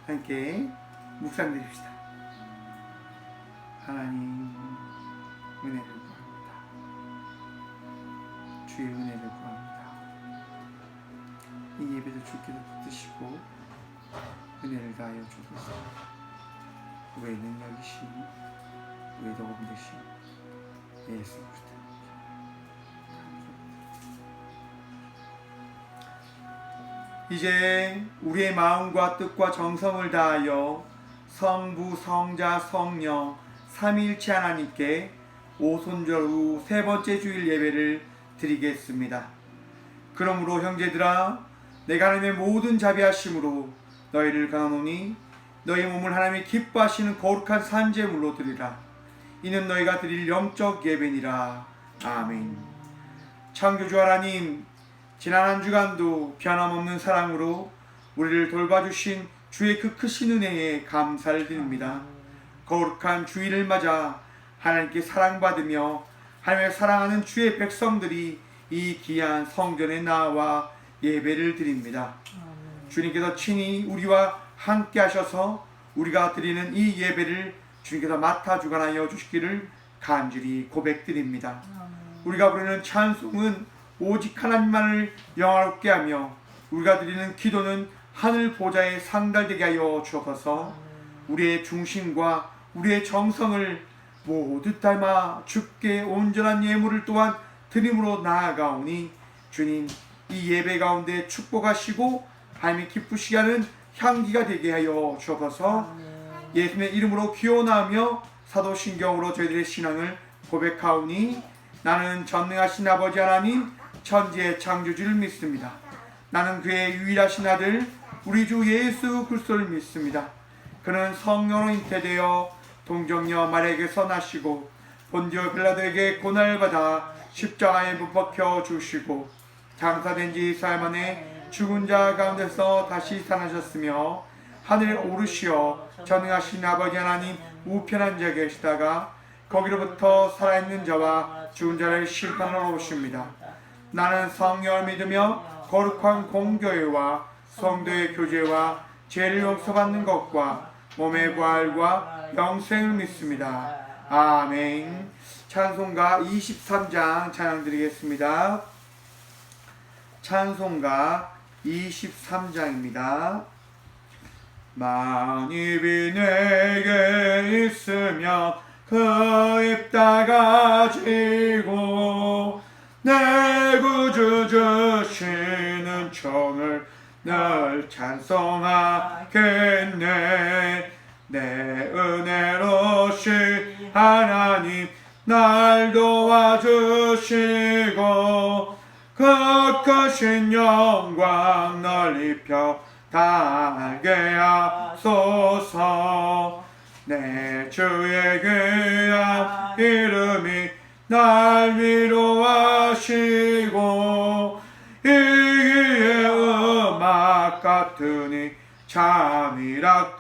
함께 묵상드립시다. 하나님 은혜를 구합니다. 주의 은혜를 구합니다. 이 예배도 주께서 붙드시고 은혜를 다하여 주소서. 우리의 능력이신 우리의 도움 되신 예수 그리스도 이제 우리의 마음과 뜻과 정성을 다하여 성부, 성자, 성령 삼위일체 하나님께 오순절 후 세 번째 주일 예배를 드리겠습니다. 그러므로 형제들아, 내가 하나님의 모든 자비하심으로 너희를 강하노니 너희 몸을 하나님이 기뻐하시는 거룩한 산제물로 드리라. 이는 너희가 드릴 영적 예배니라. 아멘. 창조주 하나님, 지난 한 주간도 변함없는 사랑으로 우리를 돌봐주신 주의 그 크신 은혜에 감사를 드립니다. 거룩한 주일을 맞아 하나님께 사랑받으며 하나님을 사랑하는 주의 백성들이 이 귀한 성전에 나와 예배를 드립니다. 주님께서 친히 우리와 함께 하셔서 우리가 드리는 이 예배를 주님께서 맡아 주관하여 주시기를 간절히 고백드립니다. 우리가 부르는 찬송은 오직 하나님만을 영화롭게 하며 우리가 드리는 기도는 하늘 보좌에 상달되게 하여 주옵소서. 우리의 중심과 우리의 정성을 모두 닮아 주께 온전한 예물을 또한 드림으로 나아가오니 주님, 이 예배 가운데 축복하시고 하나님이 기쁘시게 하는 향기가 되게 하여 주옵소서. 예수님의 이름으로 기원하며 사도신경으로 저희들의 신앙을 고백하오니 나는 전능하신 아버지 하나님 천지의 창조주를 믿습니다. 나는 그의 유일하신 아들 우리 주 예수 그리스도를 믿습니다. 그는 성령으로 잉태되어 동정녀 마리아에게서 나시고 본디오 빌라도에게 고난을 받아 십자가에 못 박혀 죽으시고 장사된 지 사흘 만에 죽은 자 가운데서 다시 살아나셨으며 하늘에 오르시어 전능하신 아버지 하나님 우편한 자에 계시다가 거기로부터 살아있는 자와 죽은 자를 심판하러 오십니다. 나는 성령을 믿으며 거룩한 공교회와 성도의 교제와 죄를 용서받는 것과 몸의 부활과 영생을 믿습니다. 아멘. 찬송가 23장 찬양 드리겠습니다. 찬송가 23장입니다. 만입이 내게 있으며 그 입 다가지고 내 구주 주시는 총을 늘 찬송하겠네. 내 은혜로신 하나님 날 도와주시고 그 크신 영광 널리 펴달게 하소서. 내 주의 귀한 이름이 날 위로하시고 이기의 음악 같으니 잠이락되도다.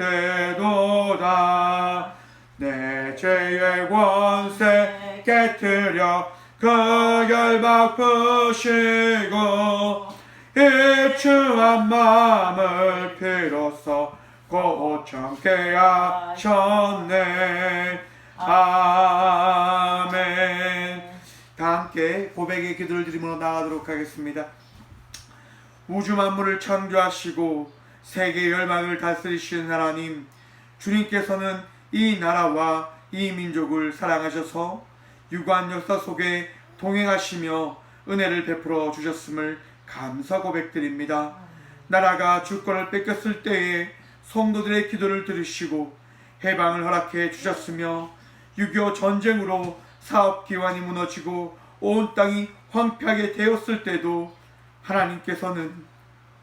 내 죄의 권세 깨뜨려 그 결박 푸시고 입추한 마음을 비로소 고청케 하셨네. 아멘. 다 함께 고백의 기도를 드리며 나가도록 하겠습니다. 우주 만물을 창조하시고 세계 열방을 다스리시는 하나님, 주님께서는 이 나라와 이 민족을 사랑하셔서 유구한 역사 속에 동행하시며 은혜를 베풀어 주셨음을 감사 고백드립니다. 나라가 주권을 뺏겼을 때에 성도들의 기도를 들으시고 해방을 허락해 주셨으며 6.25 전쟁으로 사업기관이 무너지고 온 땅이 황폐하게 되었을 때도 하나님께서는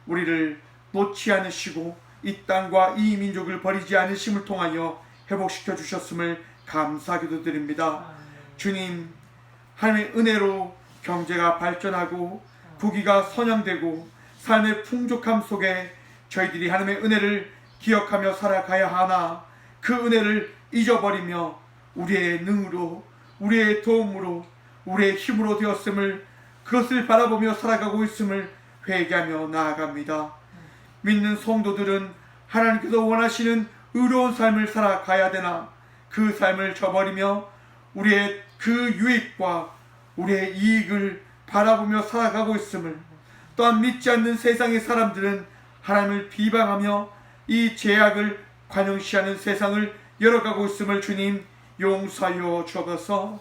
우리를 놓지 않으시고 이 땅과 이 민족을 버리지 않으심을 통하여 회복시켜 주셨음을 감사하기도 드립니다. 주님, 하나님의 은혜로 경제가 발전하고 부귀가 선양되고 삶의 풍족함 속에 저희들이 하나님의 은혜를 기억하며 살아가야 하나 그 은혜를 잊어버리며 우리의 능으로 우리의 도움으로 우리의 힘으로 되었음을 그것을 바라보며 살아가고 있음을 회개하며 나아갑니다. 믿는 성도들은 하나님께서 원하시는 의로운 삶을 살아가야 되나 그 삶을 저버리며 우리의 그 유익과 우리의 이익을 바라보며 살아가고 있음을, 또한 믿지 않는 세상의 사람들은 하나님을 비방하며 이 죄악을 관용시하는 세상을 열어가고 있음을 주님 용서하여 주옵소서.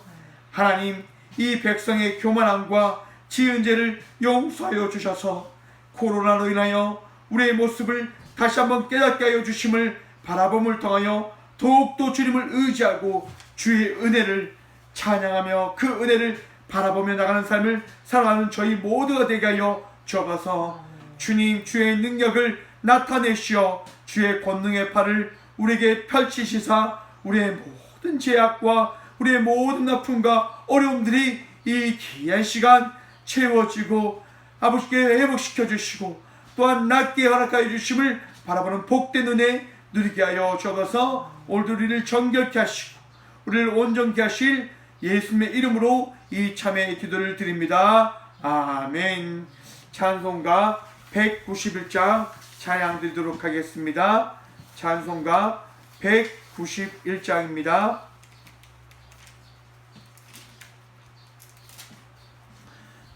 하나님, 이 백성의 교만함과 지은 죄를 용서하여 주셔서 코로나로 인하여 우리의 모습을 다시 한번 깨닫게 하여 주심을 바라봄을 통하여 더욱더 주님을 의지하고 주의 은혜를 찬양하며 그 은혜를 바라보며 나가는 삶을 살아가는 저희 모두가 되게 하여 주옵소서. 주님, 주의 능력을 나타내시어 주의 권능의 팔을 우리에게 펼치시사 우리의 모든 죄악과 우리의 모든 아픔과 어려움들이 이 귀한 시간 채워지고 아버지께 회복시켜 주시고 또한 낫게 허락하여 주심을 바라보는 복된 은혜 누리게 하여 주옵소서. 오늘도 우리를 정결케 하시고 우리를 온전케 하실 예수님의 이름으로 이 참회의 기도를 드립니다. 아멘. 찬송가 191장 찬양 드리도록 하겠습니다. 찬송가 191장입니다.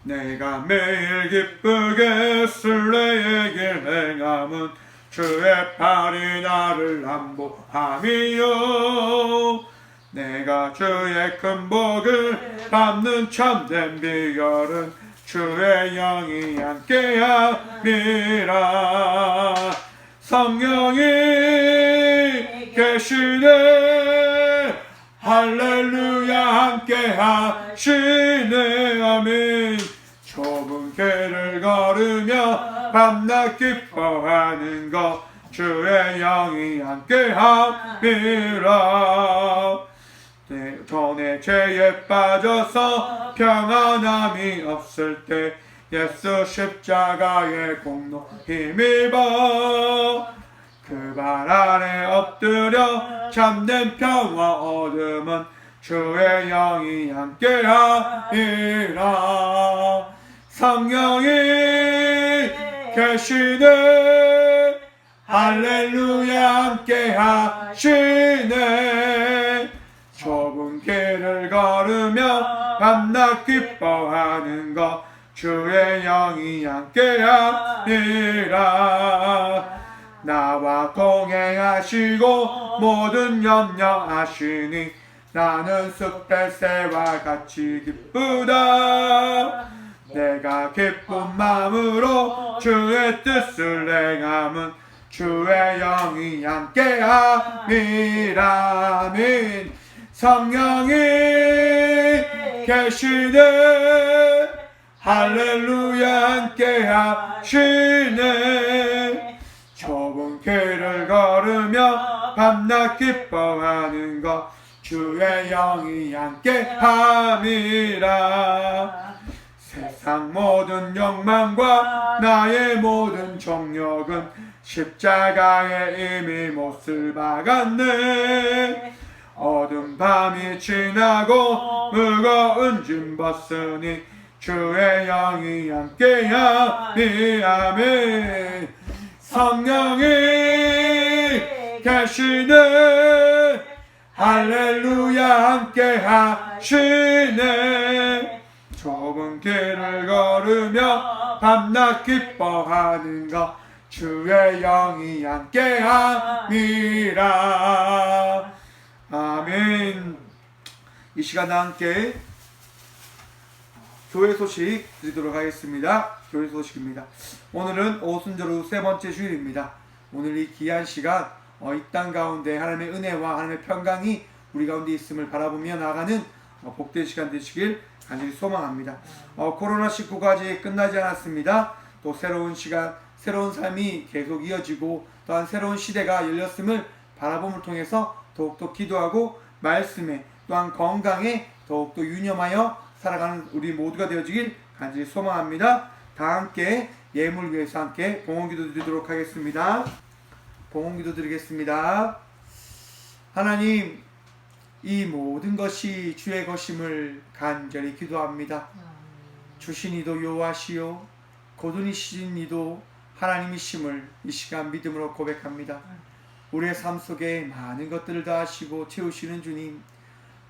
내가 매일 기쁘게 쓸래의 길 행함은 주의 팔이 나를 안보함이요. 내가 주의 큰 복을 받는 참된 비결은 주의 영이 함께함이라. 성령이 계시네 할렐루야 함께하시네 아멘. 좁은 길을 걸으며 밤낮 기뻐하는 것 주의 영이 함께함이라. 전에 죄에 빠져서 평안함이 없을 때 예수 십자가의 공로 힘입어 그 발 아래 엎드려 참된 평화 얻음은 주의 영이 함께하리라. 성령이 계시네 할렐루야 함께하시네. 좁은 길을 걸으며 밤낮 기뻐하는 것 주의 영이 함께하리라. 나와 동행하시고 모든 염려하시니 나는 숲의 새와 같이 기쁘다. 내가 기쁜 마음으로 주의 뜻을 행함은 주의 영이 함께함이라. 아멘. 성령이 계시네 할렐루야 함께하시네. 좁은 길을 걸으며 밤낮 기뻐하는 것 주의 영이 함께함이라. 세상 모든 욕망과 나의 모든 정욕은 십자가에 이미 못을 박았네. 어두운 밤이 지나고 무거운 짐 벗으니 주의 영이 함께함이. 아멘. 성령이 계시네 할렐루야 함께하시네. 좁은 길을 걸으며 밤낮 기뻐하는 것 주의 영이 함께함이라. 아멘. 이 시간 함께 교회 소식 드리도록 하겠습니다. 교회 소식입니다. 오늘은 오순절 후 세 번째 주일입니다. 오늘 이 귀한 시간 이 땅 가운데 하나님의 은혜와 하나님의 평강이 우리 가운데 있음을 바라보며 나가는 복된 시간 되시길 간절히 소망합니다. 코로나19가 아직 끝나지 않았습니다. 또 새로운 시간, 새로운 삶이 계속 이어지고 또한 새로운 시대가 열렸음을 바라봄을 통해서 더욱더 기도하고 말씀에 또한 건강에 더욱더 유념하여 살아가는 우리 모두가 되어지길 간절히 소망합니다. 다 함께 예물 위해서 함께 봉헌기도 드리도록 하겠습니다. 봉헌기도 드리겠습니다. 하나님, 이 모든 것이 주의 것임을 간절히 기도합니다. 주신 이도 여호와시요 고든이신 이도 하나님이심을 이 시간 믿음으로 고백합니다. 우리의 삶 속에 많은 것들을 다 하시고 채우시는 주님,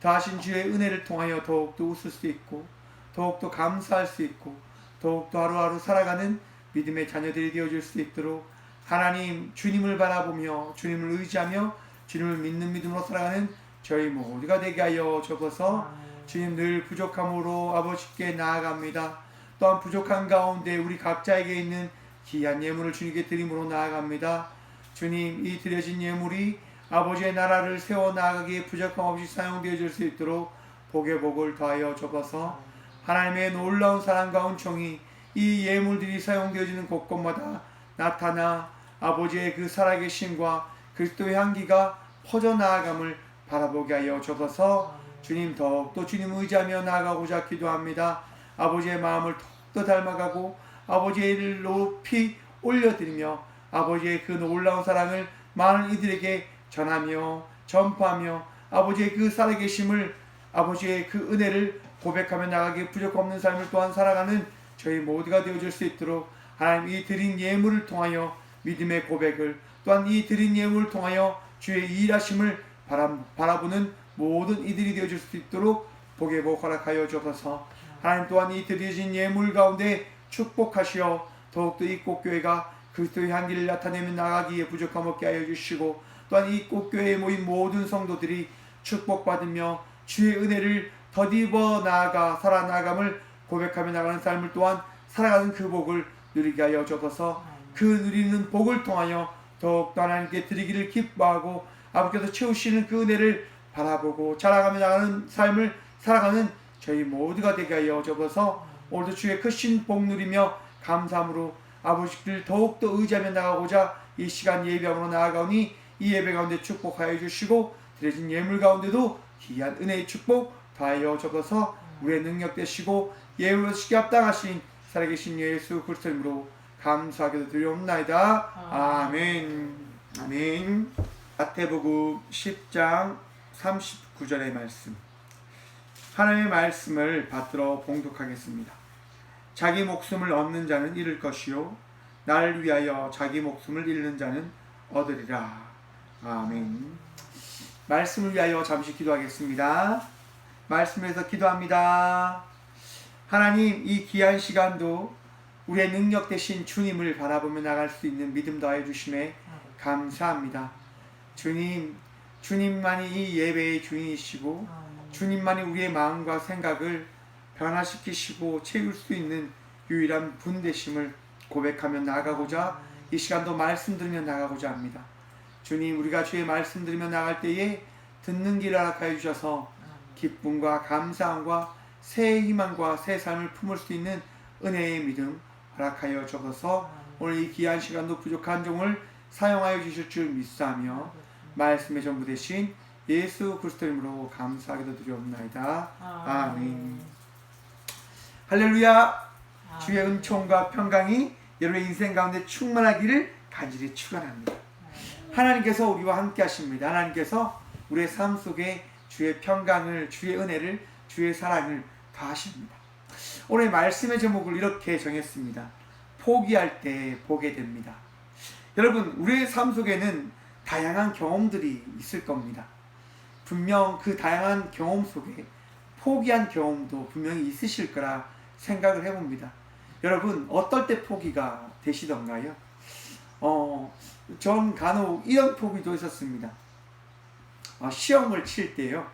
다하신 주의 은혜를 통하여 더욱더 웃을 수 있고 더욱더 감사할 수 있고 더욱더 하루하루 살아가는 믿음의 자녀들이 되어줄 수 있도록 하나님, 주님을 바라보며 주님을 의지하며 주님을 믿는 믿음으로 살아가는 저희 모두가 되게 하여 주옵소서. 주님, 늘 부족함으로 아버지께 나아갑니다. 또한 부족한 가운데 우리 각자에게 있는 귀한 예물을 주님께 드림으로 나아갑니다. 주님, 이 드려진 예물이 아버지의 나라를 세워 나아가기에 부족함 없이 사용되어 줄 수 있도록 복의 복을 더하여 주옵소서. 하나님의 놀라운 사랑과 은총이 이 예물들이 사용되어지는 곳곳마다 나타나 아버지의 그 살아계심과 그리스도의 향기가 퍼져나아감을 바라보게 하여 주옵소서. 주님, 더욱더 주님을 의지하며 나아가고자 기도합니다. 아버지의 마음을 더욱더 닮아가고 아버지의 일을 높이 올려드리며 아버지의 그 놀라운 사랑을 많은 이들에게 전하며 전파하며 아버지의 그 살아계심을, 아버지의 그 은혜를 고백하며 나가기에 부족 없는 삶을 또한 살아가는 저희 모두가 되어줄 수 있도록 하나님, 이 드린 예물을 통하여 믿음의 고백을, 또한 이 드린 예물을 통하여 주의 일하심을 바라보는 모든 이들이 되어줄 수 있도록 복의 복 허락하여 주옵소서. 하나님, 또한 이 드려진 예물 가운데 축복하시어 더욱더 이 꽃교회가 그리스도의 향기를 나타내며 나가기에 부족함 없게 하여 주시고, 또한 이 꽃교회에 모인 모든 성도들이 축복받으며 주의 은혜를 더디어 나아가 살아나감을 고백하며 나가는 삶을 또한 살아가는 그 복을 누리게 하여 주옵소서. 그 누리는 복을 통하여 더욱더 하나님께 드리기를 기뻐하고 아버지께서 채우시는 그 은혜를 바라보고 자라가며 나가는 삶을 살아가는 저희 모두가 되게 하여 주옵소서. 오늘도 주의 크신 복 누리며 감사함으로 아버지를 더욱더 의지하며 나가고자 이 시간 예배함으로 나아가오니 이 예배 가운데 축복하여 주시고 드려진 예물 가운데도 귀한 은혜의 축복 더하여 주옵소서. 우리의 능력 되시고 예우시기 합당하신 살아계신 예수 그리스도의 이름으로 감사하게도 드리옵나이다. 아멘. 아멘. 마태복음 10장 39절의 말씀. 하나님의 말씀을 받들어 봉독하겠습니다. 자기 목숨을 얻는 자는 잃을 것이요 나를 위하여 자기 목숨을 잃는 자는 얻으리라. 아멘. 말씀을 위하여 잠시 기도하겠습니다. 말씀에서 기도합니다. 하나님, 이 귀한 시간도 우리의 능력 되신 주님을 바라보며 나갈 수 있는 믿음 더하여 주심에 감사합니다. 주님, 주님만이 이 예배의 주인이시고 주님만이 우리의 마음과 생각을 변화시키시고 채울 수 있는 유일한 분 되심을 고백하며 나가고자 이 시간도 말씀 들으며 나가고자 합니다. 주님, 우리가 주의 말씀 들으며 나갈 때에 듣는 길을 허락하여 주셔서 기쁨과 감사함과 새 희망과 새 삶을 품을 수 있는 은혜의 믿음 허락하여 주셔서 오늘 이 귀한 시간도 부족한 종을 사용하여 주실 줄 믿사하며 말씀의 전부 되신 예수 그리스도 이름으로 감사하게도 드리옵나이다. 아멘. 할렐루야. 주의 은총과 평강이 여러분의 인생 가운데 충만하기를 간절히 축원합니다. 하나님께서 우리와 함께 하십니다. 하나님께서 우리의 삶 속에 주의 평강을, 주의 은혜를, 주의 사랑을 더하십니다. 오늘 말씀의 제목을 이렇게 정했습니다. 포기할 때 보게 됩니다. 여러분, 우리의 삶 속에는 다양한 경험들이 있을 겁니다. 분명 그 다양한 경험 속에 포기한 경험도 분명히 있으실 거라 생각을 해봅니다. 여러분, 어떨 때 포기가 되시던가요? 전 간혹 이런 포기도 있었습니다. 시험을 칠 때요.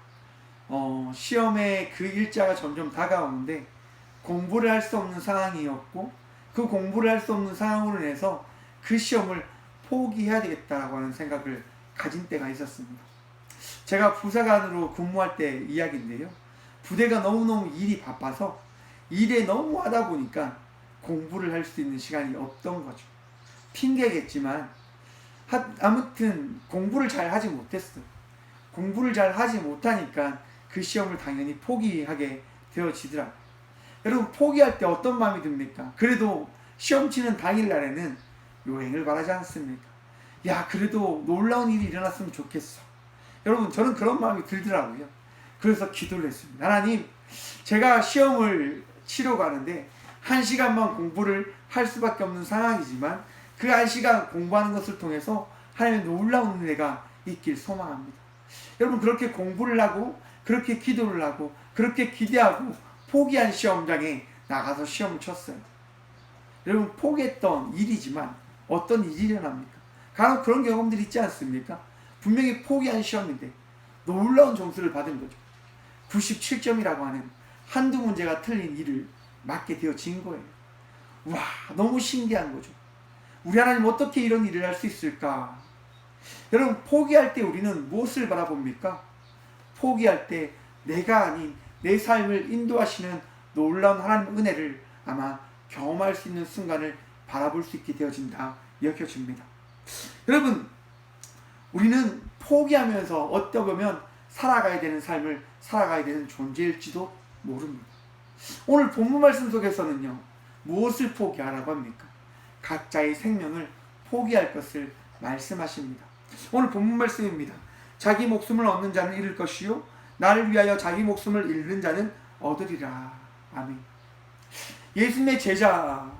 시험의 그 일자가 점점 다가오는데 공부를 할 수 없는 상황이었고 그 공부를 할 수 없는 상황으로 인해서 그 시험을 포기해야 되겠다라고 하는 생각을 가진 때가 있었습니다. 제가 부사관으로 근무할 때 이야기인데요. 부대가 너무너무 일이 바빠서 일에 너무 하다 보니까 공부를 할 수 있는 시간이 없던 거죠. 핑계겠지만 아무튼 공부를 잘 하지 못했어요. 공부를 잘 하지 못하니까 그 시험을 당연히 포기하게 되어지더라고요. 여러분, 포기할 때 어떤 마음이 듭니까? 그래도 시험 치는 당일날에는 요행을 바라지 않습니까? 야, 그래도 놀라운 일이 일어났으면 좋겠어. 여러분, 저는 그런 마음이 들더라고요. 그래서 기도를 했습니다. 하나님, 제가 시험을 치러 가는데 1시간만 공부를 할 수밖에 없는 상황이지만 그 1시간 공부하는 것을 통해서 하나님의 놀라운 은혜가 있길 소망합니다. 여러분, 그렇게 공부를 하고 그렇게 기도를 하고 그렇게 기대하고 포기한 시험장에 나가서 시험을 쳤어요. 여러분, 포기했던 일이지만 어떤 일이 일어납니까? 간혹 그런 경험들이 있지 않습니까? 분명히 포기한 시험인데 놀라운 점수를 받은 거죠. 97점이라고 하는 한두 문제가 틀린 일을 맞게 되어진 거예요. 와, 너무 신기한 거죠. 우리 하나님 어떻게 이런 일을 할 수 있을까? 여러분, 포기할 때 우리는 무엇을 바라봅니까? 포기할 때 내가 아닌 내 삶을 인도하시는 놀라운 하나님의 은혜를 아마 경험할 수 있는 순간을 바라볼 수 있게 되어진다 여겨집니다. 여러분, 우리는 포기하면서 어떻게 보면 살아가야 되는 삶을 살아가야 되는 존재일지도 모릅니다. 오늘 본문 말씀 속에서는요, 무엇을 포기하라고 합니까? 각자의 생명을 포기할 것을 말씀하십니다. 오늘 본문 말씀입니다. 자기 목숨을 얻는 자는 잃을 것이요 나를 위하여 자기 목숨을 잃는 자는 얻으리라. 아멘. 예수님의 제자,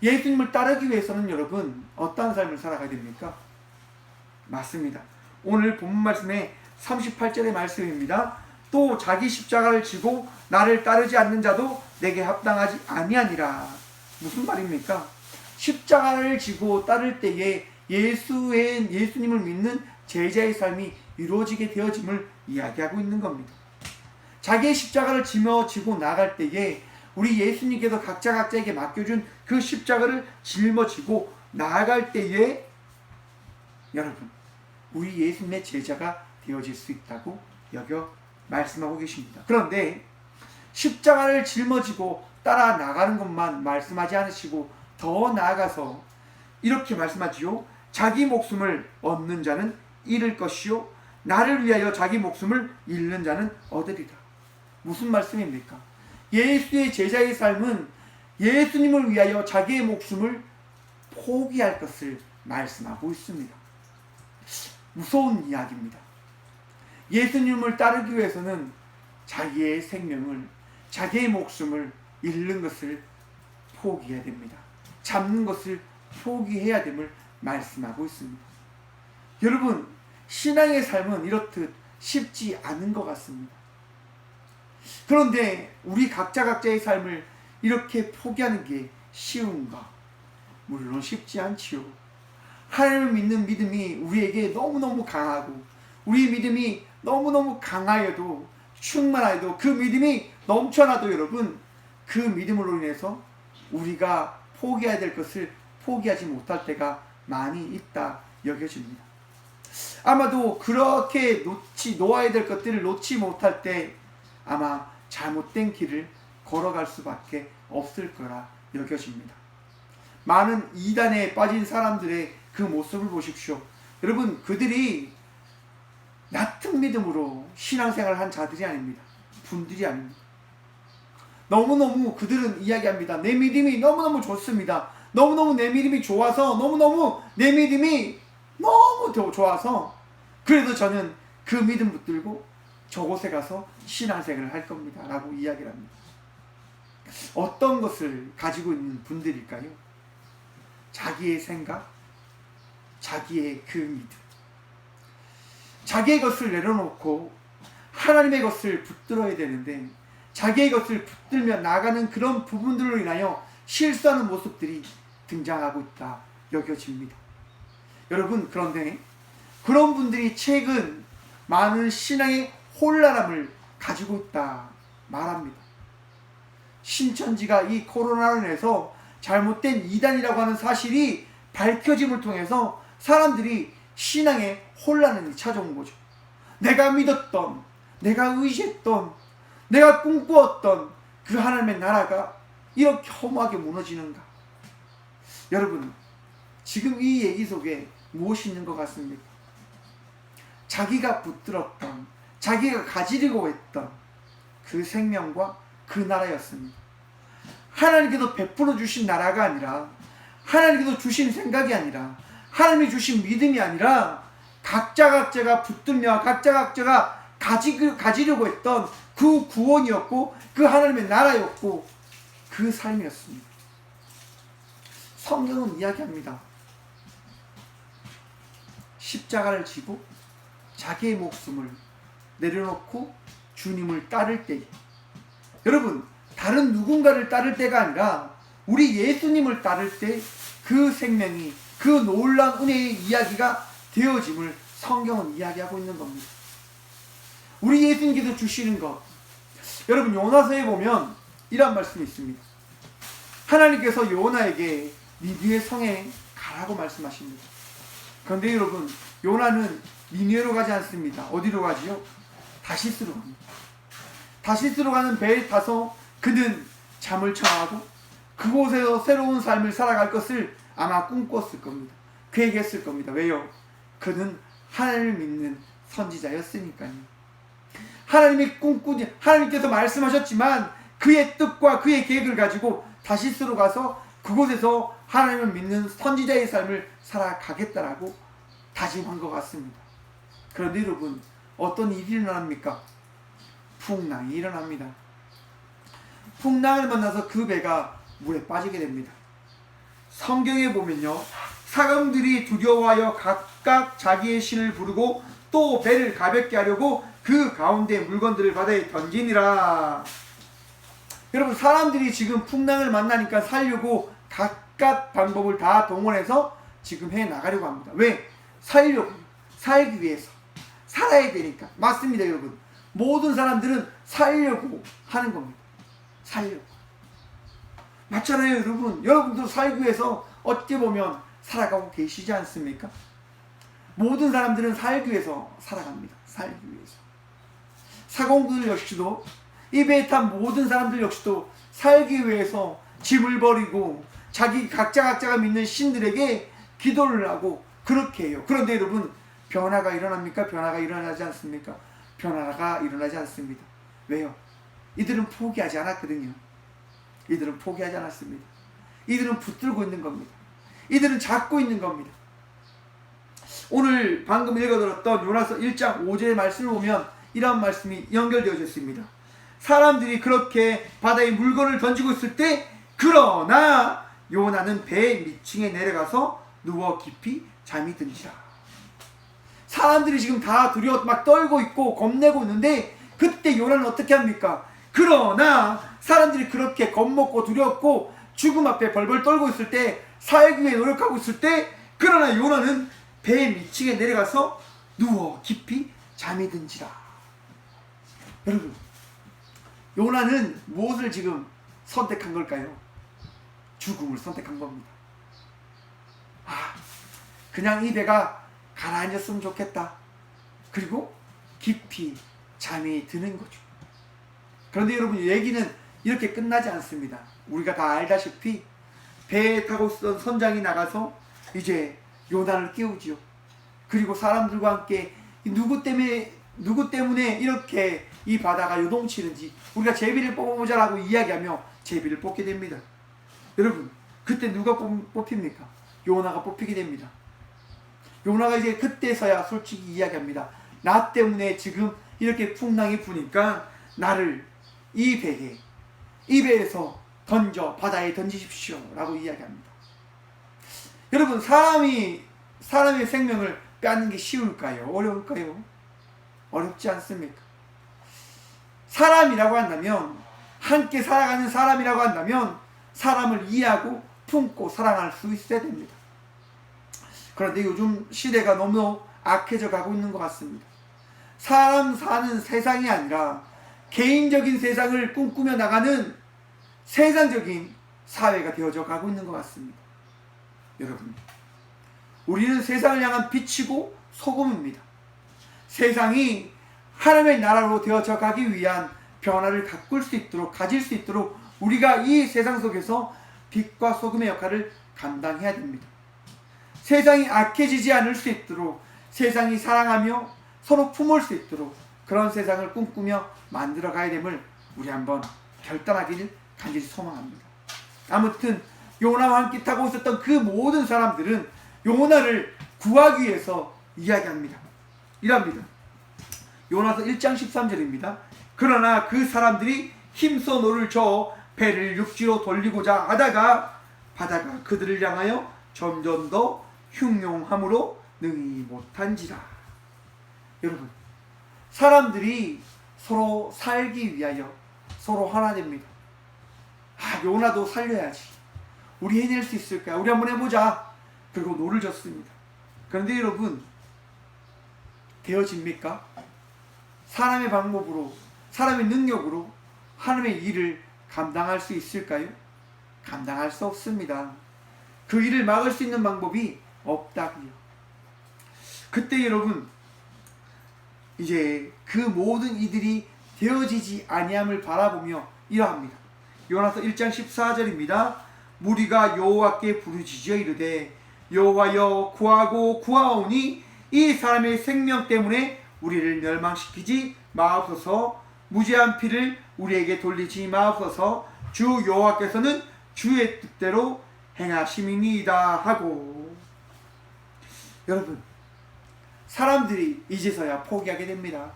예수님을 따르기 위해서는 여러분 어떠한 삶을 살아가야 됩니까? 맞습니다. 오늘 본문 말씀의 38절의 말씀입니다. 또 자기 십자가를 지고 나를 따르지 않는 자도 내게 합당하지 아니하니라. 무슨 말입니까? 십자가를 지고 따를 때에 예수님을 믿는 제자의 삶이 이루어지게 되어짐을 이야기하고 있는 겁니다. 자기의 십자가를 지고 나갈 때에 우리 예수님께서 각자에게 맡겨준 그 십자가를 짊어지고 나아갈 때에 여러분, 우리 예수님의 제자가 되어질 수 있다고 여겨 말씀하고 계십니다. 그런데 십자가를 짊어지고 따라 나가는 것만 말씀하지 않으시고 더 나아가서 이렇게 말씀하지요. 자기 목숨을 얻는 자는 잃을 것이요 나를 위하여 자기 목숨을 잃는 자는 얻으리라. 무슨 말씀입니까? 예수의 제자의 삶은 예수님을 위하여 자기의 목숨을 포기할 것을 말씀하고 있습니다. 무서운 이야기입니다. 예수님을 따르기 위해서는 자기의 생명을, 자기의 목숨을 잃는 것을 포기해야 됩니다. 잡는 것을 포기해야 됨을 말씀하고 있습니다. 여러분, 신앙의 삶은 이렇듯 쉽지 않은 것 같습니다. 그런데 우리 각자의 삶을 이렇게 포기하는 게 쉬운가? 물론 쉽지 않지요. 하나님을 믿는 믿음이 우리에게 너무너무 강하고 우리 믿음이 너무너무 강하여도 충만하여도 그 믿음이 넘쳐나도 여러분 그 믿음으로 인해서 우리가 포기해야 될 것을 포기하지 못할 때가 많이 있다 여겨집니다. 아마도 그렇게 놓아야 될 것들을 놓지 못할 때 아마 잘못된 길을 걸어갈 수밖에 없을 거라 여겨집니다. 많은 이단에 빠진 사람들의 그 모습을 보십시오. 여러분, 그들이 얕은 믿음으로 신앙생활을 한 자들이 아닙니다. 분들이 아닙니다. 너무너무 그들은 이야기합니다. 내 믿음이 너무너무 좋습니다. 너무너무 내 믿음이 좋아서 너무너무 내 믿음이 너무 좋아서 그래도 저는 그 믿음 붙들고 저곳에 가서 신앙생활을 할 겁니다. 라고 이야기를 합니다. 어떤 것을 가지고 있는 분들일까요? 자기의 생각, 자기의 그 믿음. 자기의 것을 내려놓고 하나님의 것을 붙들어야 되는데 자기의 것을 붙들며 나가는 그런 부분들로 인하여 실수하는 모습들이 등장하고 있다 여겨집니다. 여러분, 그런데 그런 분들이 최근 많은 신앙의 혼란함을 가지고 있다 말합니다. 신천지가 이 코로나로 인해서 잘못된 이단이라고 하는 사실이 밝혀짐을 통해서 사람들이 신앙의 혼란이 찾아온 거죠. 내가 믿었던, 내가 의지했던, 내가 꿈꾸었던 그 하나님의 나라가 이렇게 허무하게 무너지는가? 여러분, 지금 이 얘기 속에 무엇이 있는 것 같습니까? 자기가 붙들었던, 자기가 가지려고 했던 그 생명과 그 나라였습니다. 하나님께서 베풀어 주신 나라가 아니라, 하나님께서 주신 생각이 아니라, 하나님이 주신 믿음이 아니라 각자가 붙들며 각자가 가지려고 했던 그 구원이었고 그 하나님의 나라였고 그 삶이었습니다. 성경은 이야기합니다. 십자가를 지고 자기의 목숨을 내려놓고 주님을 따를 때, 여러분 다른 누군가를 따를 때가 아니라 우리 예수님을 따를 때 그 생명이, 그 놀라운 은혜의 이야기가 되어짐을 성경은 이야기하고 있는 겁니다. 우리 예수님께서 주시는 것, 여러분 요나서에 보면 이런 말씀이 있습니다. 하나님께서 요나에게 니느웨 성에 가라고 말씀하십니다. 그런데 여러분 요나는 니느웨로 가지 않습니다. 어디로 가지요? 다시스로 갑니다. 다시스로 가는 배에 타서 그는 잠을 청하고 그곳에서 새로운 삶을 살아갈 것을 아마 꿈꿨을 겁니다. 계획했을 겁니다. 왜요? 그는 하나님을 믿는 선지자였으니까요. 하나님께서 말씀하셨지만 그의 뜻과 그의 계획을 가지고 다시스로 가서 그곳에서 하나님을 믿는 선지자의 삶을 살아가겠다라고 다짐한 것 같습니다. 그런데 여러분 어떤 일이 일어납니까? 풍랑이 일어납니다. 풍랑을 만나서 그 배가 물에 빠지게 됩니다. 성경에 보면요, 사람들이 두려워하여 각각 자기의 신을 부르고 또 배를 가볍게 하려고 그 가운데 물건들을 바다에 던지니라. 여러분 사람들이 지금 풍랑을 만나니까 살려고 각각 방법을 다 동원해서 지금 해나가려고 합니다. 왜? 살려고, 살기 위해서, 살아야 되니까. 맞습니다 여러분. 모든 사람들은 살려고 하는 겁니다. 살려고. 맞잖아요 여러분. 여러분도 살기 위해서 어떻게 보면 살아가고 계시지 않습니까? 모든 사람들은 살기 위해서 살아갑니다. 살기 위해서. 사공들 역시도, 이 배에 탄 모든 사람들 역시도 살기 위해서 짐을 버리고 각자가 믿는 신들에게 기도를 하고 그렇게 해요. 그런데 여러분 변화가 일어납니까? 변화가 일어나지 않습니까? 변화가 일어나지 않습니다. 왜요? 이들은 포기하지 않았거든요. 이들은 포기하지 않았습니다. 이들은 붙들고 있는 겁니다. 이들은 잡고 있는 겁니다. 오늘 방금 읽어드렸던 요나서 1장 5절의 말씀을 보면 이런 말씀이 연결되어져 있습니다. 사람들이 그렇게 바다에 물건을 던지고 있을 때 그러나 요나는 배 밑층에 내려가서 누워 깊이 잠이 든지라. 사람들이 지금 다 두려워 막 떨고 있고 겁내고 있는데 그때 요나는 어떻게 합니까? 그러나 사람들이 그렇게 겁먹고 두렵고 죽음 앞에 벌벌 떨고 있을 때, 살기 위해 노력하고 있을 때, 그러나 요나는 배 밑층에 내려가서 누워 깊이 잠이 든지라. 여러분 요나는 무엇을 지금 선택한 걸까요? 죽음을 선택한 겁니다. 그냥 이 배가 가라앉았으면 좋겠다. 그리고 깊이 잠이 드는 거죠. 그런데 여러분 얘기는 이렇게 끝나지 않습니다. 우리가 다 알다시피 배에 타고 있던 선장이 나가서 이제 요나를 깨우지요. 그리고 사람들과 함께 누구 때문에 이렇게 이 바다가 요동치는지 우리가 제비를 뽑아보자라고 이야기하며 제비를 뽑게 됩니다. 여러분 그때 누가 뽑힙니까? 요나가 뽑히게 됩니다. 요나가 이제 그때서야 솔직히 이야기합니다. 나 때문에 지금 이렇게 풍랑이 부니까 나를 이 배에서 바다에 던지십시오 라고 이야기합니다. 여러분 사람의 생명을 빼앗는 게 쉬울까요? 어려울까요? 어렵지 않습니까? 사람이라고 한다면, 함께 살아가는 사람이라고 한다면 사람을 이해하고 품고 사랑할 수 있어야 됩니다. 그런데 요즘 시대가 너무 악해져 가고 있는 것 같습니다. 사람 사는 세상이 아니라 개인적인 세상을 꿈꾸며 나가는 세상적인 사회가 되어져 가고 있는 것 같습니다. 여러분 우리는 세상을 향한 빛이고 소금입니다. 세상이 하나님의 나라로 되어져 가기 위한 변화를 가질 수 있도록 우리가 이 세상 속에서 빛과 소금의 역할을 감당해야 됩니다. 세상이 악해지지 않을 수 있도록, 세상이 사랑하며 서로 품을 수 있도록 그런 세상을 꿈꾸며 만들어 가야 됨을 우리 한번 결단하기를 간절히 소망합니다. 아무튼 요나와 함께 타고 있었던 그 모든 사람들은 요나를 구하기 위해서 이야기합니다. 이랍니다. 요나서 1장 13절입니다. 그러나 그 사람들이 힘써 노를 저어 배를 육지로 돌리고자 하다가 바다가 그들을 향하여 점점 더 흉용함으로 능히 못한지라. 여러분, 사람들이 서로 살기 위하여 서로 하나 됩니다. 요나도 살려야지, 우리 해낼 수 있을까, 우리 한번 해보자. 그리고 노를 졌습니다. 그런데 여러분, 되어집니까? 사람의 방법으로, 사람의 능력으로 하나님의 일을 감당할 수 있을까요? 감당할 수 없습니다. 그 일을 막을 수 있는 방법이 없다고요. 그때 여러분, 이제 그 모든 이들이 되어지지 아니함을 바라보며 이러합니다. 요나서 1장 14절입니다. 무리가 여호와께 부르짖어 이르되 여호와여, 구하고 구하오니 이 사람의 생명 때문에 우리를 멸망시키지 마옵소서. 무죄한 피를 우리에게 돌리지 마옵소서. 주 여호와께서는 주의 뜻대로 행하심이니이다 하고. 여러분, 사람들이 이제서야 포기하게 됩니다.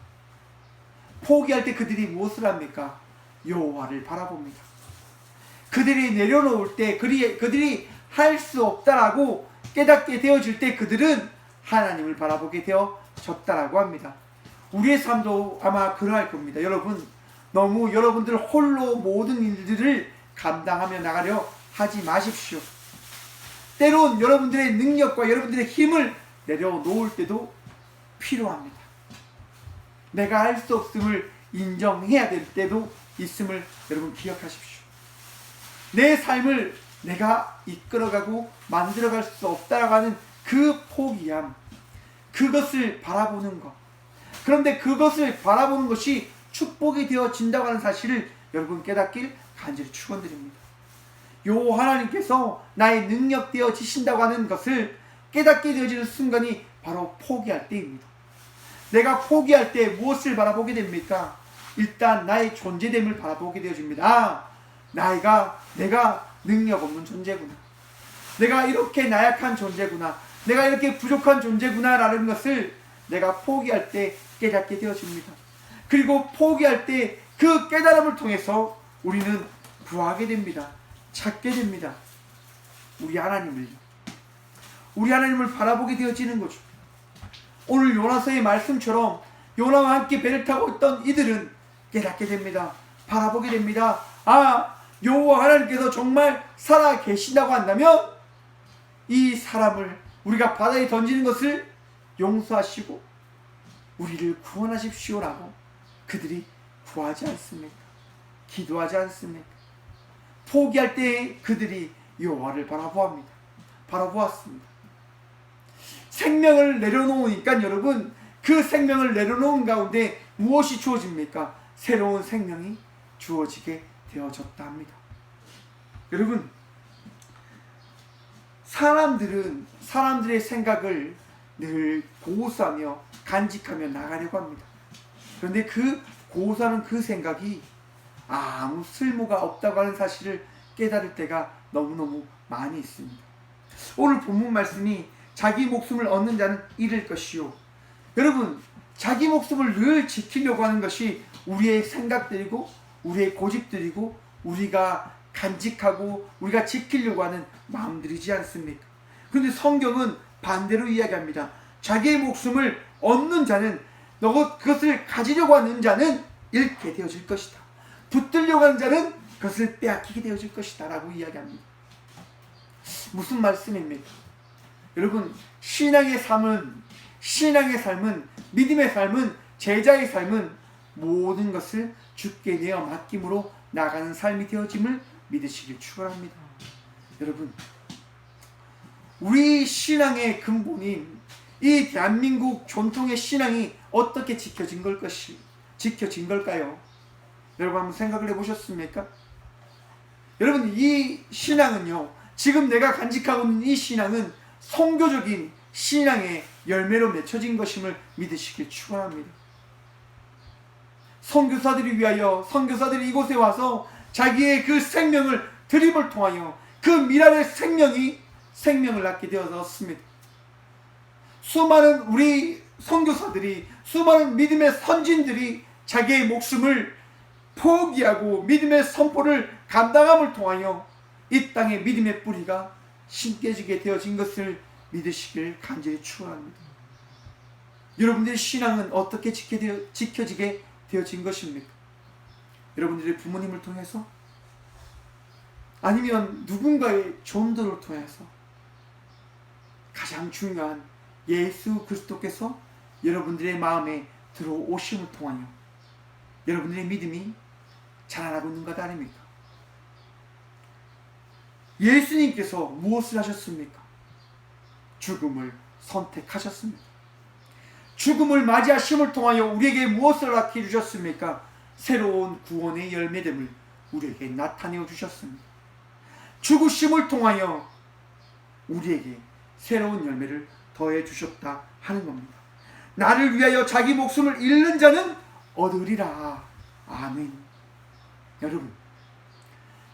포기할 때 그들이 무엇을 합니까? 여호와를 바라봅니다. 그들이 내려놓을 때, 그들이 할 수 없다라고 깨닫게 되어질 때 그들은 하나님을 바라보게 되어졌다라고 합니다. 우리의 삶도 아마 그러할 겁니다. 여러분, 너무 여러분들 홀로 모든 일들을 감당하며 나가려 하지 마십시오. 때론 여러분들의 능력과 여러분들의 힘을 내려놓을 때도 필요합니다. 내가 할 수 없음을 인정해야 될 때도 있음을 여러분 기억하십시오. 내 삶을 내가 이끌어가고 만들어갈 수 없다라고 하는 그 포기함, 그것을 바라보는 것, 그런데 그것을 바라보는 것이 축복이 되어진다고 하는 사실을 여러분 깨닫길 간절히 축원드립니다. 요 하나님께서 나의 능력 되어지신다고 하는 것을 깨닫게 되어지는 순간이 바로 포기할 때입니다. 내가 포기할 때 무엇을 바라보게 됩니까? 일단 나의 존재됨을 바라보게 되어집니다. 내가 능력 없는 존재구나, 내가 이렇게 나약한 존재구나, 내가 이렇게 부족한 존재구나 라는 것을 내가 포기할 때 깨닫게 되어집니다. 그리고 포기할 때 그 깨달음을 통해서 우리는 구하게 됩니다. 찾게 됩니다. 우리 하나님을 바라보게 되어지는 거죠. 오늘 요나서의 말씀처럼 요나와 함께 배를 타고 있던 이들은 깨닫게 됩니다. 바라보게 됩니다. 여호와 하나님께서 정말 살아 계신다고 한다면 이 사람을 우리가 바다에 던지는 것을 용서하시고 우리를 구원하십시오라고 그들이 구하지 않습니까? 기도하지 않습니까? 포기할 때 그들이 여호와를 바라보았습니다. 생명을 내려놓으니까 여러분, 그 생명을 내려놓은 가운데 무엇이 주어집니까? 새로운 생명이 주어지게 되어졌다 합니다. 여러분, 사람들의 생각을 늘 고수하며 간직하며 나가려고 합니다. 그런데 그 고수하는 그 생각이 아무 쓸모가 없다고 하는 사실을 깨달을 때가 너무너무 많이 있습니다. 오늘 본문 말씀이 자기 목숨을 얻는 자는 잃을 것이요. 여러분, 자기 목숨을 늘 지키려고 하는 것이 우리의 생각들이고 우리의 고집들이고 우리가 간직하고 우리가 지키려고 하는 마음들이지 않습니까? 그런데 성경은 반대로 이야기합니다. 자기의 목숨을 얻는 자는, 그것을 가지려고 하는 자는 잃게 되어질 것이다. 붙들려고 하는 자는 그것을 빼앗기게 되어질 것이다 라고 이야기합니다. 무슨 말씀입니까? 여러분, 신앙의 삶은, 믿음의 삶은, 제자의 삶은 모든 것을 주께 내어 맡김으로 나가는 삶이 되어짐을 믿으시길 축원합니다. 여러분, 우리 신앙의 근본인 이 대한민국 전통의 신앙이 어떻게 지켜진 걸까요? 여러분 한번 생각을 해보셨습니까? 여러분, 이 신앙은요, 지금 내가 간직하고 있는 이 신앙은 선교적인 신앙의 열매로 맺혀진 것임을 믿으시길 축원합니다. 선교사들이 이곳에 와서 자기의 그 생명을 드림을 통하여 그 미랄의 생명을 낳게 되었습니다. 수많은 우리 선교사들이, 수많은 믿음의 선진들이 자기의 목숨을 포기하고 믿음의 선포를 감당함을 통하여 이 땅에 믿음의 뿌리가 심겨지게 되어진 것을 믿으시길 간절히 축원합니다. 여러분들의 신앙은 어떻게 지켜지게 되어진 것입니까? 여러분들의 부모님을 통해서? 아니면 누군가의 전도를 통해서? 가장 중요한 예수 그리스도께서 여러분들의 마음에 들어오심을 통하여 여러분들의 믿음이 자라나고 있는 것 아닙니까? 예수님께서 무엇을 하셨습니까? 죽음을 선택하셨습니다. 죽음을 맞이하심을 통하여 우리에게 무엇을 낳게 주셨습니까? 새로운 구원의 열매됨을 우리에게 나타내어 주셨습니다. 죽으심을 통하여 우리에게 새로운 열매를 더해 주셨다 하는 겁니다. 나를 위하여 자기 목숨을 잃는 자는 얻으리라. 아멘. 여러분,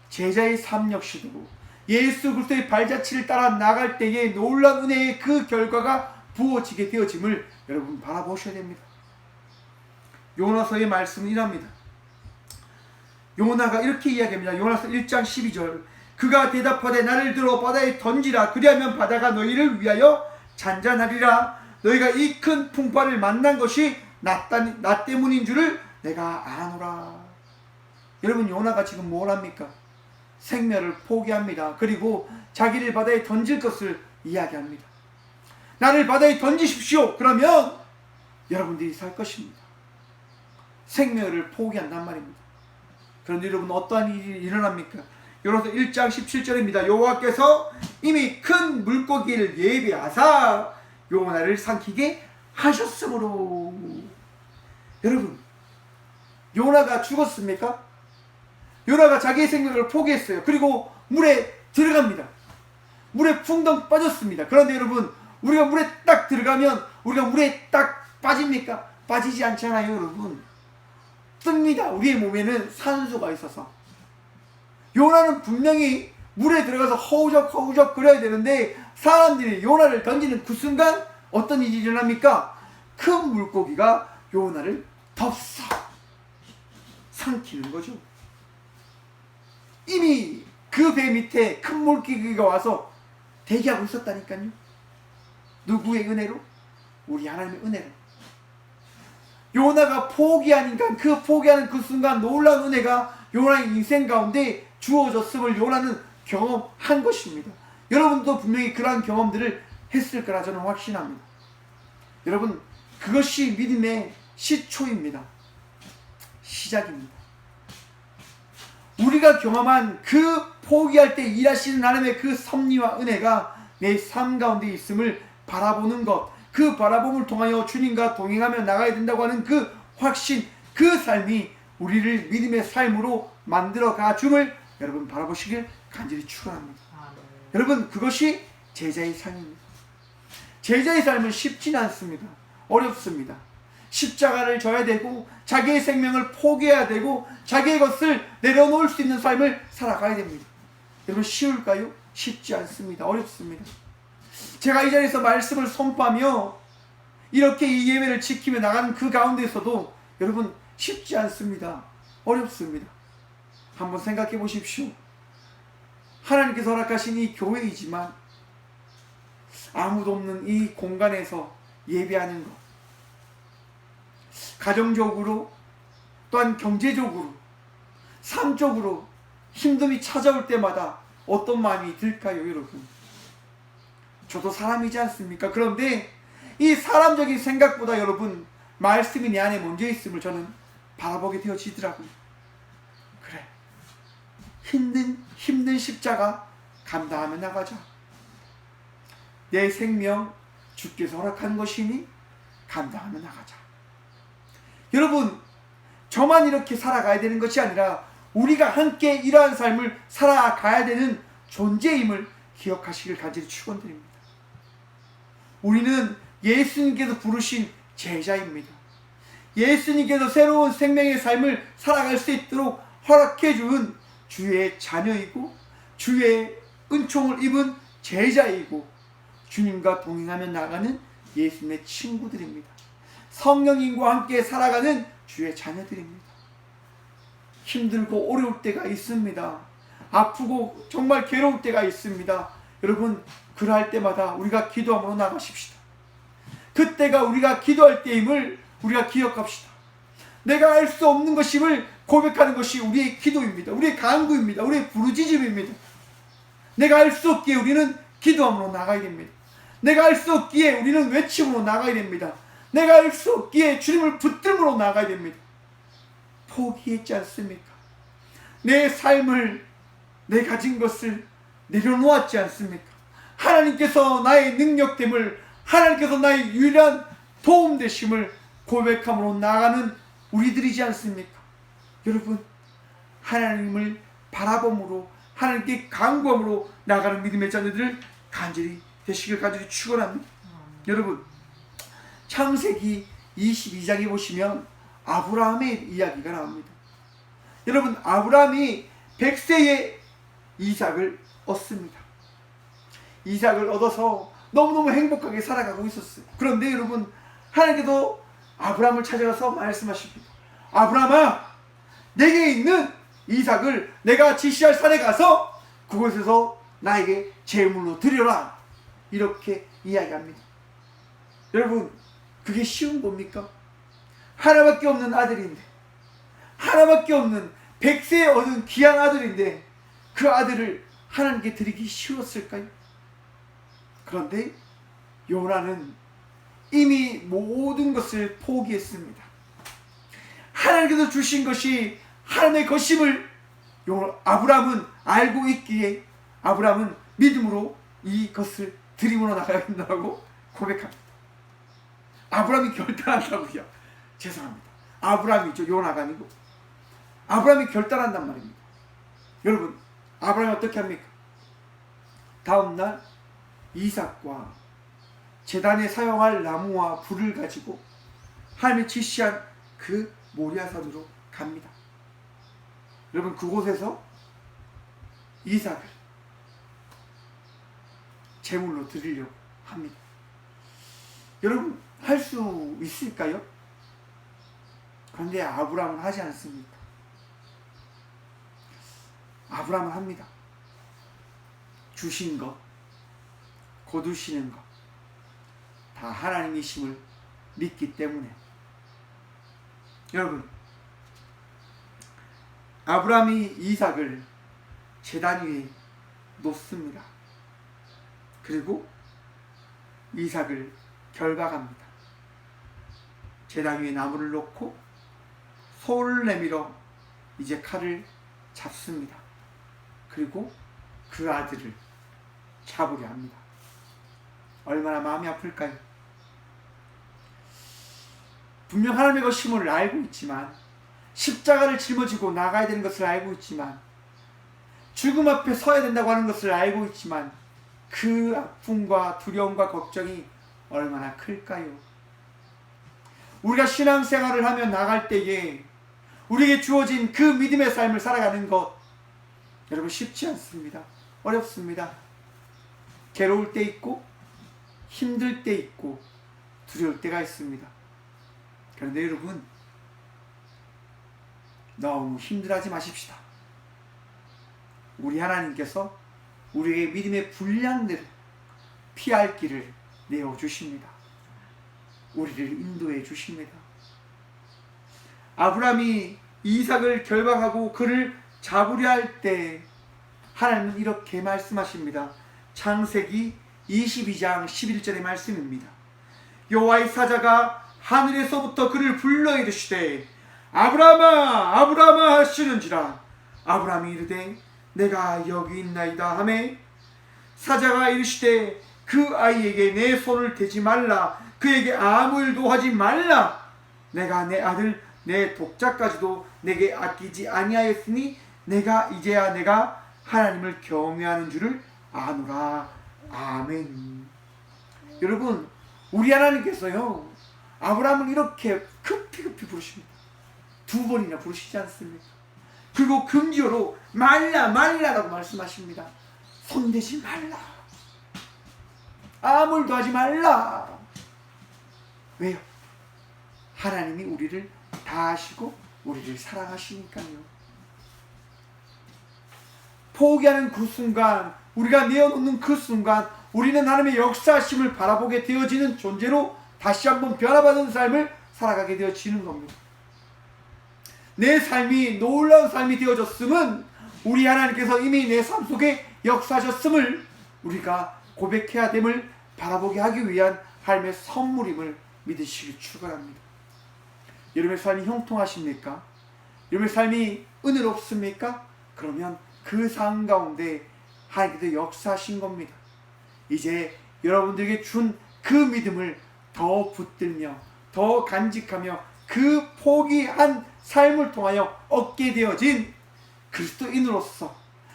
제자의 삶 역시도 예수 그리스도의 발자취를 따라 나갈 때에 놀라운 은혜의 그 결과가 부어지게 되어짐을 여러분 바라보셔야 됩니다. 요나서의 말씀은 이랍니다. 요나가 이렇게 이야기합니다. 요나서 1장 12절. 그가 대답하되 나를 들어 바다에 던지라. 그리하면 바다가 너희를 위하여 잔잔하리라. 너희가 이 큰 풍파를 만난 것이 나 때문인 줄을 내가 아노라. 여러분, 요나가 지금 뭘 합니까? 생명을 포기합니다. 그리고 자기를 바다에 던질 것을 이야기합니다. 나를 바다에 던지십시오. 그러면 여러분들이 살 것입니다. 생명을 포기한단 말입니다. 그런데 여러분, 어떠한 일이 일어납니까? 요나서 1장 17절입니다. 여호와께서 이미 큰 물고기를 예비하사 요나를 삼키게 하셨으므로. 여러분, 요나가 죽었습니까? 요나가 자기의 생명을 포기했어요. 그리고 물에 들어갑니다. 물에 풍덩 빠졌습니다. 그런데 여러분, 우리가 물에 딱 들어가면 우리가 물에 딱 빠집니까? 빠지지 않잖아요. 여러분, 뜹니다. 우리의 몸에는 산소가 있어서. 요나는 분명히 물에 들어가서 허우적허우적 그려야 되는데 사람들이 요나를 던지는 그 순간 어떤 일이 일어납니까? 큰 물고기가 요나를 덥석 삼키는 거죠. 이미 그 배 밑에 큰 물고기가 와서 대기하고 있었다니까요. 누구의 은혜로? 우리 하나님의 은혜로. 요나가 포기하니까 그 포기하는 그 순간 놀라운 은혜가 요나의 인생 가운데 주어졌음을 요나는 경험한 것입니다. 여러분도 분명히 그러한 경험들을 했을 거라 저는 확신합니다. 여러분, 그것이 믿음의 시초입니다. 시작입니다. 우리가 경험한 그 포기할 때 일하시는 하나님의 그 섭리와 은혜가 내 삶 가운데 있음을 바라보는 것, 그 바라봄을 통하여 주님과 동행하며 나가야 된다고 하는 그 확신, 그 삶이 우리를 믿음의 삶으로 만들어가 줌을 여러분 바라보시길 간절히 축원합니다. 여러분, 그것이 제자의 삶입니다. 제자의 삶은 쉽지는 않습니다. 어렵습니다. 십자가를 져야 되고 자기의 생명을 포기해야 되고 자기의 것을 내려놓을 수 있는 삶을 살아가야 됩니다. 여러분, 쉬울까요? 쉽지 않습니다. 어렵습니다. 제가 이 자리에서 말씀을 선포하며 이렇게 이 예배를 지키며 나가는 그 가운데서도 여러분, 쉽지 않습니다. 어렵습니다. 한번 생각해 보십시오. 하나님께서 허락하신 이 교회이지만 아무도 없는 이 공간에서 예배하는 것, 가정적으로 또한 경제적으로 삶적으로 힘듦이 찾아올 때마다 어떤 마음이 들까요, 여러분? 저도 사람이지 않습니까? 그런데 이 사람적인 생각보다 여러분, 말씀이 내 안에 먼저 있음을 저는 바라보게 되어지더라고요. 그래, 힘든 십자가 감당하며 나가자. 내 생명 주께서 허락한 것이니 감당하며 나가자. 여러분, 저만 이렇게 살아가야 되는 것이 아니라 우리가 함께 이러한 삶을 살아가야 되는 존재임을 기억하시길 간절히 축원드립니다. 우리는 예수님께서 부르신 제자입니다. 예수님께서 새로운 생명의 삶을 살아갈 수 있도록 허락해 준 주의 자녀이고 주의 은총을 입은 제자이고 주님과 동행하며 나가는 예수님의 친구들입니다. 성령님과 함께 살아가는 주의 자녀들입니다. 힘들고 어려울 때가 있습니다. 아프고 정말 괴로울 때가 있습니다. 여러분, 그럴 때마다 우리가 기도함으로 나가십시다. 그때가 우리가 기도할 때임을 우리가 기억합시다. 내가 알 수 없는 것임을 고백하는 것이 우리의 기도입니다. 우리의 간구입니다. 우리의 부르짖음입니다. 내가 알 수 없기에 우리는 기도함으로 나가야 됩니다. 내가 알 수 없기에 우리는 외침으로 나가야 됩니다. 내가 알 수 없기에 주님을 붙들므로 나가야 됩니다. 포기했지 않습니까? 내 삶을, 내 가진 것을 내려놓았지 않습니까? 하나님께서 나의 능력됨을, 하나님께서 나의 유일한 도움되심을 고백함으로 나가는 우리들이지 않습니까? 여러분, 하나님을 바라봄으로, 하나님께 간구함으로 나가는 믿음의 자녀들 간절히 되시길 간절히 축원합니다. 여러분, 창세기 22장에 보시면 아브라함의 이야기가 나옵니다. 여러분, 아브라함이 100세에 이삭을 얻습니다. 이삭을 얻어서 너무너무 행복하게 살아가고 있었어요. 그런데 여러분, 하나님께서 아브라함을 찾아가서 말씀하십니다. 아브라함아, 내게 있는 이삭을 내가 지시할 산에 가서 그곳에서 나에게 제물로 드려라. 이렇게 이야기합니다. 여러분, 그게 쉬운 겁니까? 하나밖에 없는 아들인데, 하나밖에 없는 100세에 얻은 귀한 아들인데 그 아들을 하나님께 드리기 쉬웠을까요? 그런데 요나는 이미 모든 것을 포기했습니다. 하나님께서 주신 것이 하나님의 것임을 아브라함은 알고 있기에 아브라함은 믿음으로 이것을 드림으로 나가야 된다고 고백합니다. 아브라함이 결단한다고요. 죄송합니다. 아브라함이죠. 요나가 아니고. 아브라함이 결단한단 말입니다. 여러분, 아브라함이 어떻게 합니까? 다음날 이삭과 제단에 사용할 나무와 불을 가지고 하나님이 지시한 그 모리아산으로 갑니다. 여러분, 그곳에서 이삭을 제물로 드리려고 합니다. 여러분, 할 수 있을까요? 그런데 아브라함은 하지 않습니다. 아브라함은 합니다. 주신 것, 거두시는 것, 다 하나님이심을 믿기 때문에. 여러분, 아브라함이 이삭을 제단 위에 놓습니다. 그리고 이삭을 결박합니다. 제단 위에 나무를 놓고 소를 내밀어 이제 칼을 잡습니다. 그리고 그 아들을 잡으려 합니다. 얼마나 마음이 아플까요? 분명 하나님의 것임을 알고 있지만, 십자가를 짊어지고 나가야 되는 것을 알고 있지만, 죽음 앞에 서야 된다고 하는 것을 알고 있지만, 그 아픔과 두려움과 걱정이 얼마나 클까요? 우리가 신앙생활을 하며 나갈 때에 우리에게 주어진 그 믿음의 삶을 살아가는 것, 여러분, 쉽지 않습니다. 어렵습니다. 괴로울 때 있고 힘들 때 있고 두려울 때가 있습니다. 그런데 여러분, 너무 힘들어하지 마십시다. 우리 하나님께서 우리에게 믿음의 분량대로 피할 길을 내어주십니다. 우리를 인도해 주십니다. 아브라함이 이삭을 결박하고 그를 잡으려 할 때 하나님은 이렇게 말씀하십니다. 창세기 22장 11절의 말씀입니다. 여호와의 사자가 하늘에서부터 그를 불러 이르시되 아브라함아 아브라함아 하시는지라. 아브라함이 이르되 내가 여기 있나이다 하매 사자가 이르시되 그 아이에게 내 손을 대지 말라. 그에게 아무 일도 하지 말라. 내가 내 아들 내 독자까지도 내게 아끼지 아니하였으니 내가 이제야 내가 하나님을 경외하는 줄을 아노라. 아멘. 여러분, 우리 하나님께서요 아브라함을 이렇게 급히 부르십니다. 2번이나 부르시지 않습니까? 그리고 금지어로 말라라고 말씀하십니다. 손대지 말라. 아무 일도 하지 말라. 왜요? 하나님이 우리를 다 아시고 우리를 사랑하시니까요. 포기하는 그 순간 우리가 내어놓는 그 순간 우리는 하나님의 역사하심을 바라보게 되어지는 존재로 다시 한번 변화받은 삶을 살아가게 되어지는 겁니다. 내 삶이 놀라운 삶이 되어졌음은 우리 하나님께서 이미 내 삶 속에 역사하셨음을 우리가 고백해야 됨을 바라보게 하기 위한 하나님의 선물임을 믿으시기 축원합니다. 여러분의 삶이 형통하십니까? 여러분의 삶이 은혜롭습니까? 그러면 그 삶 가운데 하나님께서 역사하신 겁니다. 이제 여러분들에게 준 그 믿음을 더 붙들며 더 간직하며 그 포기한 삶을 통하여 얻게 되어진 그리스도인으로서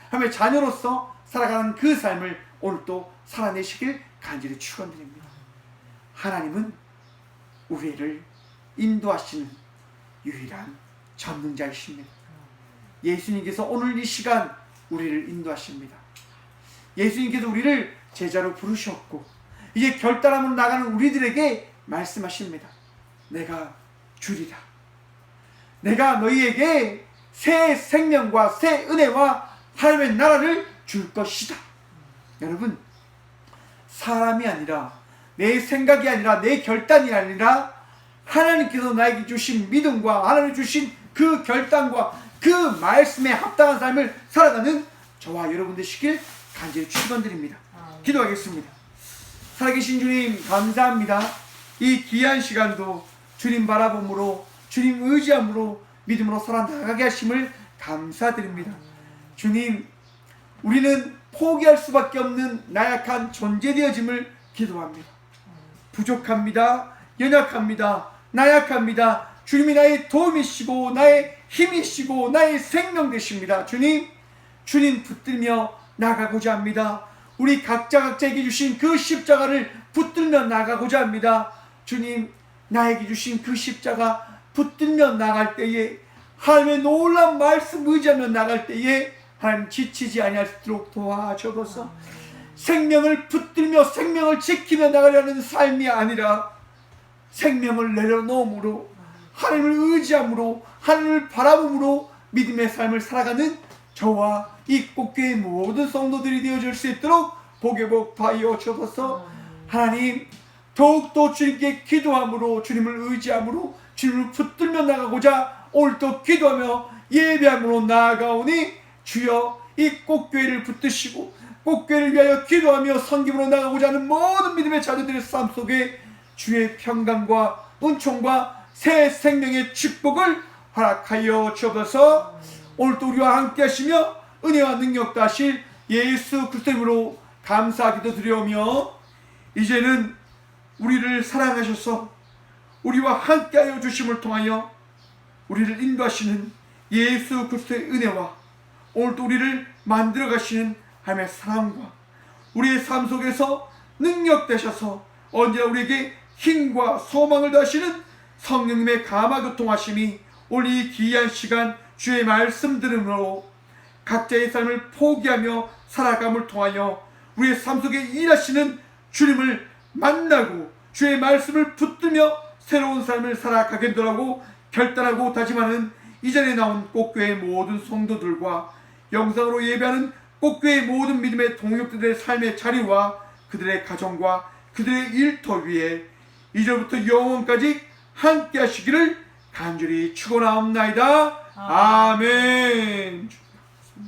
하나님의 자녀로서 살아가는 그 삶을 오늘도 살아내시길 간절히 축원드립니다. 하나님은 우리를 인도하시는 유일한 전능자이십니다. 예수님께서 오늘 이 시간 우리를 인도하십니다. 예수님께서 우리를 제자로 부르셨고 이제 결단함으로 나가는 우리들에게 말씀하십니다. 내가 주리라. 내가 너희에게 새 생명과 새 은혜와 하나님의 나라를 줄 것이다. 여러분, 사람이 아니라 내 생각이 아니라 내 결단이 아니라 하나님께서 나에게 주신 믿음과 하나님 주신 그 결단과 그 말씀에 합당한 삶을 살아가는 저와 여러분 되시길 간절히 축원드립니다. 기도하겠습니다. 살아계신 주님 감사합니다. 이 귀한 시간도 주님 바라봄으로 주님 의지함으로 믿음으로 살아나가게 하심을 감사드립니다. 주님, 우리는 포기할 수밖에 없는 나약한 존재되어짐을 기도합니다. 부족합니다. 연약합니다. 나약합니다. 주님이 나의 도움이시고 나의 힘이시고 나의 생명 되십니다. 주님 붙들며 나가고자 합니다. 우리 각자에게 주신 그 십자가를 붙들며 나가고자 합니다. 주님, 나에게 주신 그 십자가 붙들며 나갈 때에 하나님의 놀라운 말씀 의지하며 나갈 때에 하나님 지치지 아니하도록 도와주옵소서. 생명을 붙들며 생명을 지키며 나가려는 삶이 아니라 생명을 내려놓음으로 하나님을 의지함으로 하나님을 바라봄으로 믿음의 삶을 살아가는 저와 이 꽃교회 모든 성도들이 되어질 수 있도록 복의 복 하여 주옵소서. 하나님, 더욱더 주님께 기도함으로 주님을 의지함으로 주님을 붙들며 나가고자 오늘도 기도하며 예배함으로 나아가오니 주여 이 꽃교회를 붙드시고 꽃교회를 위하여 기도하며 섬김으로 나가고자 하는 모든 믿음의 자녀들의 삶 속에 주의 평강과 은총과 새 생명의 축복을 허락하여 주옵소서. 오늘도 우리와 함께 하시며 은혜와 능력 다하실 예수 그리스도 이름으로 감사하기도 드려오며 이제는 우리를 사랑하셔서 우리와 함께하여 주심을 통하여 우리를 인도하시는 예수 그리스도의 은혜와 오늘도 우리를 만들어 가시는 하나님의 사랑과 우리의 삶 속에서 능력 되셔서 언제나 우리에게 힘과 소망을 더하시는 성령님의 감화교통하심이 오늘 이 귀한 시간 주의 말씀 들음으로 각자의 삶을 포기하며 살아감을 통하여 우리의 삶 속에 일하시는 주님을 만나고 주의 말씀을 붙들며 새로운 삶을 살아가게 되라고 결단하고 다짐하는 이전에 나온 꽃교회의 모든 성도들과 영상으로 예배하는 꽃교회의 모든 믿음의 동역들의 삶의 자리와 그들의 가정과 그들의 일터 위에 이제부터 영원까지 함께 하시기를 간절히 축원하옵나이다. 아멘.